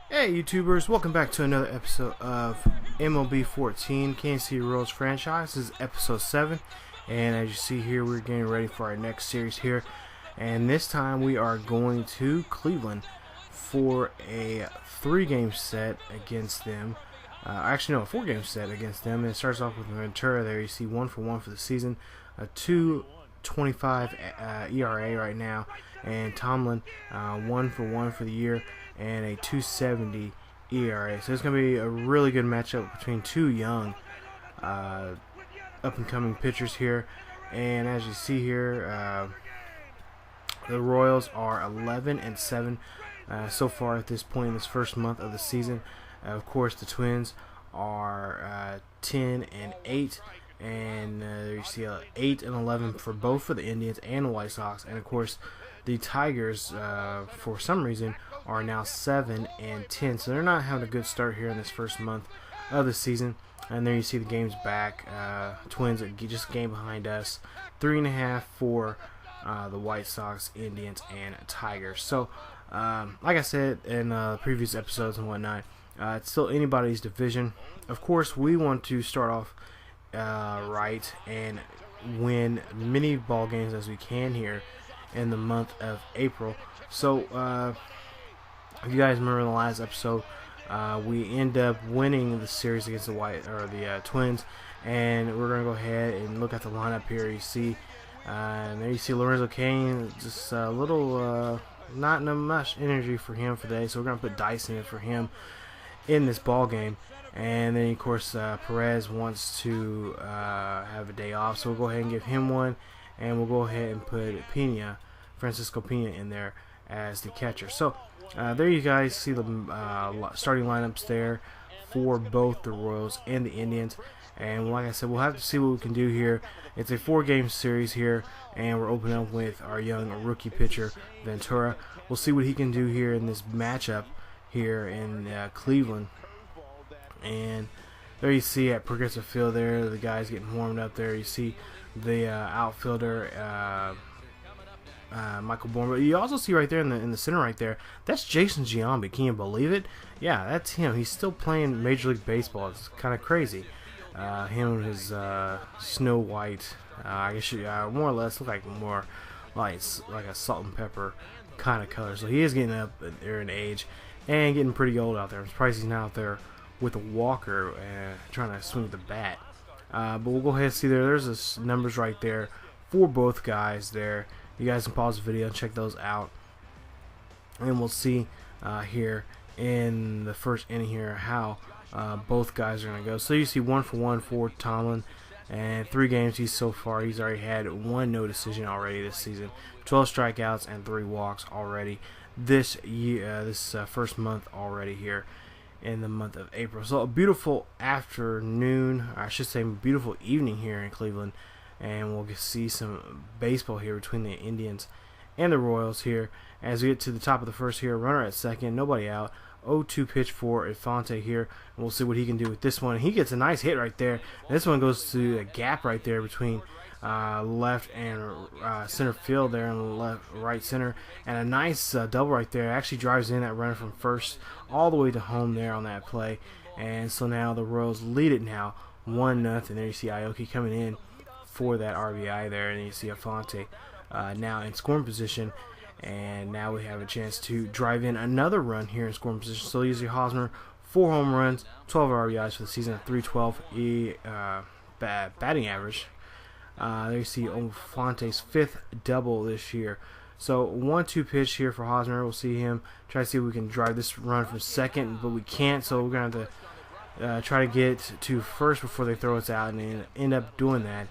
Hey YouTubers, welcome back to another episode of MLB 14 Kansas City Royals franchise. This is episode 7, and as you see here, we're getting ready for our next series here, and this time we are going to Cleveland for a 3-game set against them. Actually no, a 4-game set against them, and it starts off with Ventura there. You see 1-for-1 for the season, a 2.25 ERA right now, and Tomlin 1-for-1 for the year and a 2.70 ERA. So it's going to be a really good matchup between two young up-and-coming pitchers here. And as you see here, the Royals are 11-7 so far at this point in this first month of the season. Of course, the Twins are 10-8. And you see 8-11 for both for the Indians and the White Sox. And of course, the Tigers, for some reason, are now 7-10. So they're not having a good start here in this first month of the season. And there you see the games back. Twins are just a game behind us. 3.5 for the White Sox, Indians, and Tigers. So, like I said in previous episodes and whatnot, it's still anybody's division. Of course, we want to start off right and win many ball games as we can here in the month of April. So if you guys remember in the last episode, we end up winning the series against the Twins, and we're gonna go ahead and look at the lineup here. You see there you see Lorenzo Cain, just a little not much energy for him for today, so we're gonna put Dyson in for him in this ball game. And then, of course, Perez wants to have a day off, so we'll go ahead and give him one. And we'll go ahead and put Francisco Pena in there as the catcher. So, there you guys see the starting lineups there for both the Royals and the Indians. And like I said, we'll have to see what we can do here. It's a 4-game series here, and we're opening up with our young rookie pitcher, Ventura. We'll see what he can do here in this matchup here in Cleveland. And there you see at Progressive Field there, the guys getting warmed up there. You see the outfielder Michael Bourne, but you also see right there in the center right there, that's Jason Giambi. Can you believe it? Yeah, that's him. He's still playing Major League Baseball. It's kind of crazy. Him and his snow white, I guess more or less look like more like a salt and pepper kind of color. So he is getting up there in age and getting pretty old out there. I'm surprised he's not out there with a walker trying to swing the bat. But we'll go ahead and see there's the numbers right there for both guys there. You guys can pause the video and check those out. And we'll see here in the first inning here how both guys are going to go. So you see 1-for-1 for Tomlin. And 3 games he's already had 1 no decision already this season. 12 strikeouts and 3 walks already this year, this first month already here in the month of April. So a beautiful afternoon, I should say beautiful evening here in Cleveland, and we'll see some baseball here between the Indians and the Royals here as we get to the top of the first here. Runner at second, nobody out. 0-2 pitch for Infante here, and we'll see what he can do with this one. He gets a nice hit right there. This one goes to a gap right there between left and center field there, and right center, and a nice double right there. Actually drives in that runner from first all the way to home there on that play. And so now the Royals lead it now 1-0. There you see Aoki coming in for that RBI there, and you see Infante now in scoring position. And now we have a chance to drive in another run here in scoring position. So usually Hosmer, 4 home runs, 12 RBIs for the season at 312 batting average. There you see Infante's 5th double this year. So 1-2 pitch here for Hosmer. We'll see him try to see if we can drive this run from second, but we can't. So we're going to have to try to get to first before they throw us out, and end up doing that.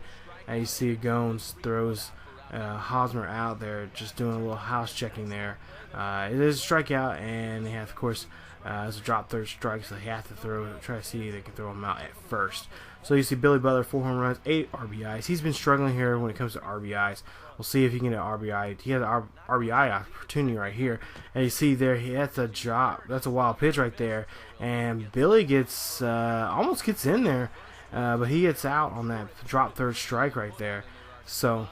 And you see Gones throws Hosmer out there, just doing a little house checking there. It is a strikeout, and they have, of course, it's a drop third strike, so they have to try to see if they can throw him out at first. So you see Billy Butler, 4 home runs, 8 RBIs. He's been struggling here when it comes to RBIs. We'll see if he can get an RBI. He has an RBI opportunity right here, and you see there, that's a drop. That's a wild pitch right there, and Billy gets almost gets in there, but he gets out on that drop third strike right there. So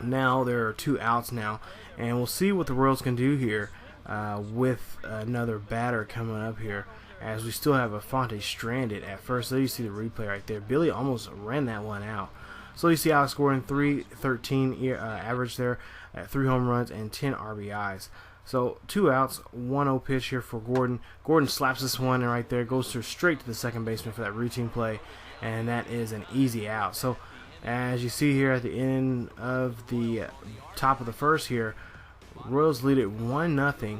now there are 2 outs now, and we'll see what the Royals can do here with another batter coming up here, as we still have Afonte stranded at first. So you see the replay right there. Billy almost ran that one out. So you see Alex Gordon, 313 average there at 3 home runs and 10 RBIs. So 2 outs, 1-0 pitch here for Gordon. Gordon slaps this one and right there, goes straight to the second baseman for that routine play, and that is an easy out. So as you see here at the end of the top of the first here, Royals lead it 1-0,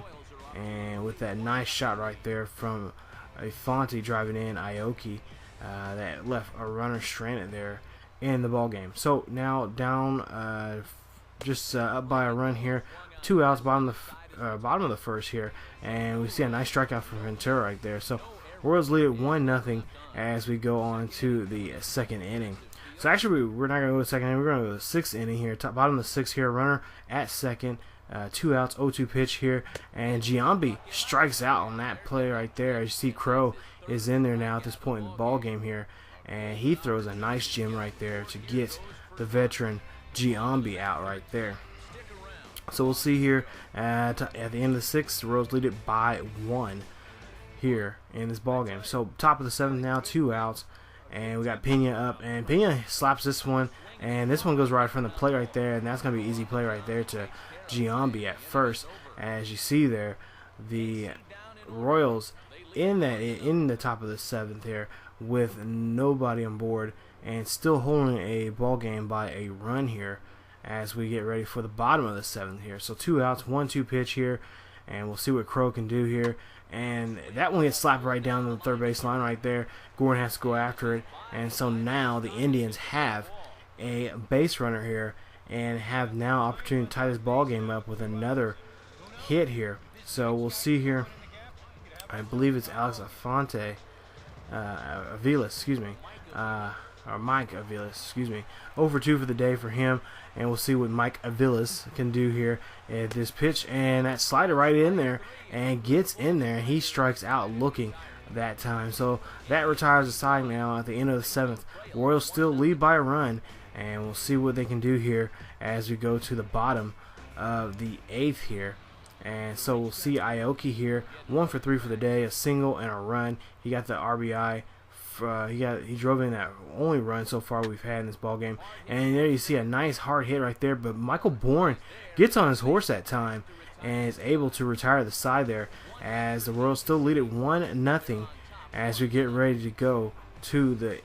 and with that nice shot right there from Afonte driving in Aoki, that left a runner stranded there in the ball game. So now down just up by a run here, 2 outs, bottom of the first here, and we see a nice strikeout from Ventura right there. So Royals lead it 1-0 as we go on to the second inning. So actually, we're not going to go to the second inning. We're going to go to the 6th inning here. Bottom of the 6th here, runner at second. 2 outs, 0-2 pitch here, and Giambi strikes out on that play right there. As you see, Crow is in there now at this point in the ball game here, and he throws a nice gem right there to get the veteran Giambi out right there. So we'll see here at the end of the 6th, the Royals lead it by 1 here in this ball game. So top of the 7th now, 2 outs, and we got Pena up, and Pena slaps this one, and this one goes right from the plate right there, and that's going to be an easy play right there to Giambi at first. As you see there, the Royals in the top of the 7th here with nobody on board and still holding a ball game by a run here as we get ready for the bottom of the 7th here. So 2 outs, 1-2 pitch here, and we'll see what Crow can do here. And that one gets slapped right down the third base line right there. Gordon has to go after it, and so now the Indians have a base runner here and have now opportunity to tie this ball game up with another hit here. So we'll see here. I believe it's Alex Afonte, Aviles, excuse me, or Mike Aviles, excuse me. 0-for-2 for the day for him, and we'll see what Mike Aviles can do here at this pitch, and that slider right in there and gets in there, and he strikes out looking that time. So that retires the side now at the end of the 7th. Royals still lead by a run, and we'll see what they can do here as we go to the bottom of the 8th here. And so we'll see Aoki here, 1-for-3 for the day, a single and a run. He got the RBI. He drove in that only run so far we've had in this ball game. And there you see a nice hard hit right there. But Michael Bourne gets on his horse that time and is able to retire the side there, as the Royals still lead it 1-0 as we get ready to go to the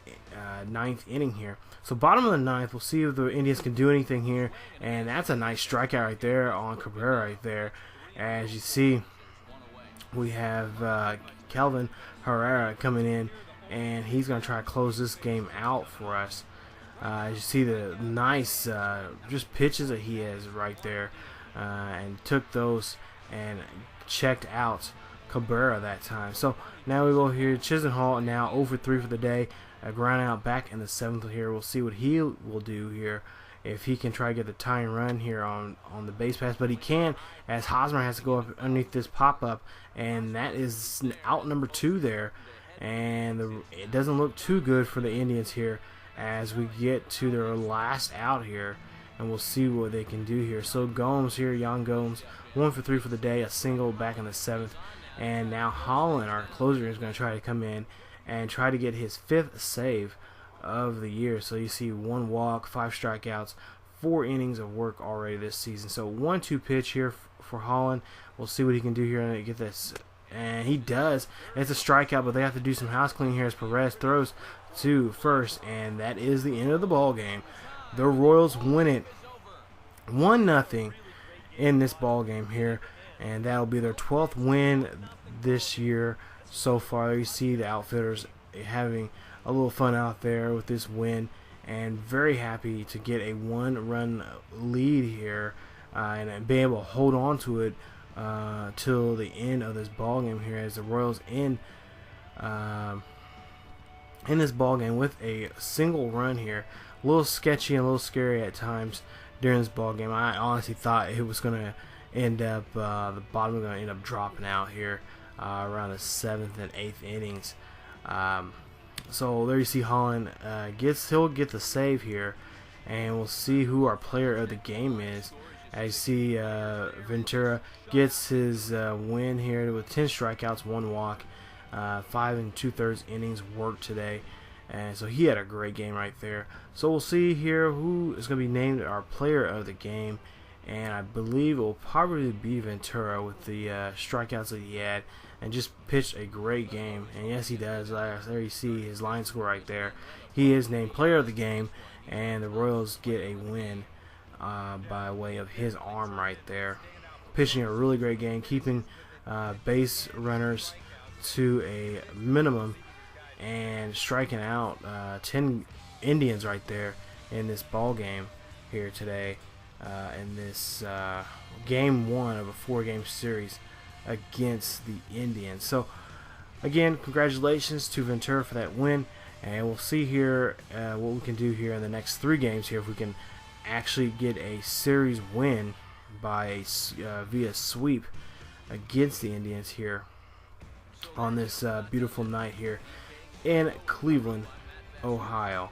9th inning here. So bottom of the 9th, we'll see if the Indians can do anything here, and that's a nice strikeout right there on Cabrera right there. As you see, we have Kelvin Herrera coming in, and he's going to try to close this game out for us. As you see the nice just pitches that he has right there, and took those and checked out Cabrera that time. So now we go here, Chisenhall now 0-for-3 for the day. A ground out back in the 7th here. We'll see what he will do here, if he can try to get the tying run here on the base pass. But he can, as Hosmer has to go up underneath this pop-up, and that is out number 2 there. And it doesn't look too good for the Indians here as we get to their last out here, and we'll see what they can do here. So Gomes here, Jan Gomes, 1-for-3 for the day, a single back in the 7th. And now Holland, our closer, is going to try to come in and try to get his 5th save of the year. So you see 1 walk, 5 strikeouts, 4 innings of work already this season. So 1-2 pitch here for Holland. We'll see what he can do here and get this. And he does. It's a strikeout, but they have to do some house cleaning here as Perez throws to first, and that is the end of the ball game. The Royals win it 1-0 in this ball game here, and that'll be their 12th win this year so far. You see the outfielders having a little fun out there with this win, and very happy to get a 1-run lead here, and be able to hold on to it till the end of this ball game here, as the Royals in this ball game with a single run here. A little sketchy and a little scary at times during this ball game. I honestly thought it was going to end up the bottom was going to end up dropping out here around the 7th and 8th innings. So there you see Holland he'll get the save here, and we'll see who our player of the game is As you see, Ventura gets his win here with 10 strikeouts, 1 walk, 5 2/3 innings worked today. And so he had a great game right there. So we'll see here who is going to be named our player of the game. And I believe it will probably be Ventura with the strikeouts that he had and just pitched a great game. And yes, he does. There you see his line score right there. He is named player of the game, and the Royals get a win by way of his arm right there. Pitching a really great game, keeping base runners to a minimum and striking out 10 Indians right there in this ball game here today. In this game 1 of a 4-game series against the Indians. So again, congratulations to Ventura for that win, and we'll see here what we can do here in the next 3 games here, if we can actually get a series win by via sweep against the Indians here on this beautiful night here in Cleveland, Ohio.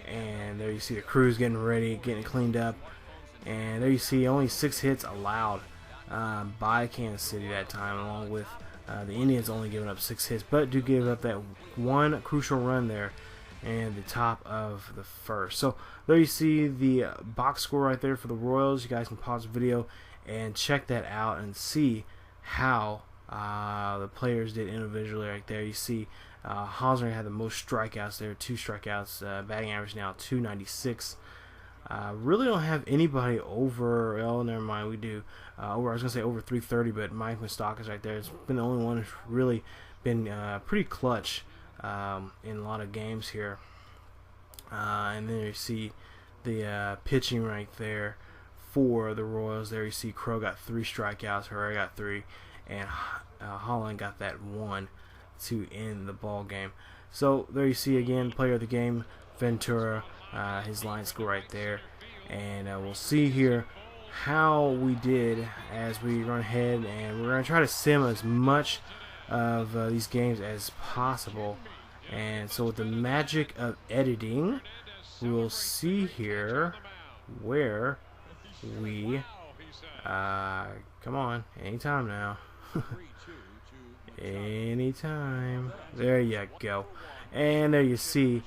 And there you see the crew's getting ready, getting cleaned up. And there you see only 6 hits allowed by Kansas City that time, along with the Indians only giving up 6 hits, but do give up that 1 crucial run there in the top of the first. So there you see the box score right there for the Royals. You guys can pause the video and check that out and see how the players did individually right there. You see Hosmer had the most strikeouts there, 2 strikeouts, batting average now 296. Really don't have anybody over, well, never mind, we do. I was going to say over 330, but Mike Moustakas right there has been the only one who's really been pretty clutch in a lot of games here. And then you see the pitching right there for the Royals. There you see Crow got 3 strikeouts, Herrera got 3, and Holland got that 1 to end the ball game. So there you see again, player of the game, Ventura. His line score right there, and we'll see here how we did as we run ahead, and we're going to try to sim as much of these games as possible. And so with the magic of editing, we'll see here where we come on, anytime now. Anytime. There you go. And there you see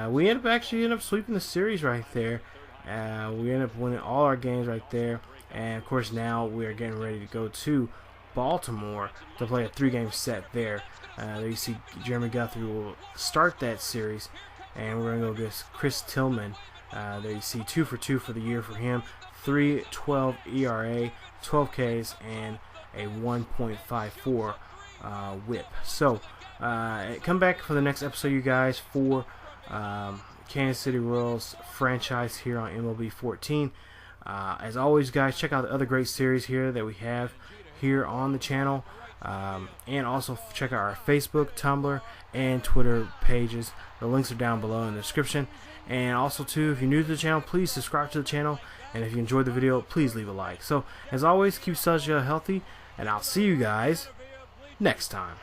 we end up sweeping the series right there. We end up winning all our games right there, and of course now we are getting ready to go to Baltimore to play a 3-game set there. There you see Jeremy Guthrie will start that series, and we're going to go against Chris Tillman. There you see 2 for 2 for the year for him, 3.12 ERA, 12 Ks, and a 1.54 WHIP. So come back for the next episode, you guys, for Kansas City Royals franchise here on MLB 14. As always, guys, check out the other great series here that we have here on the channel, and also check out our Facebook, Tumblr, and Twitter pages. The links are down below in the description. And also too, if you're new to the channel, please subscribe to the channel, and if you enjoyed the video, please leave a like. So as always, keep Such healthy, and I'll see you guys next time.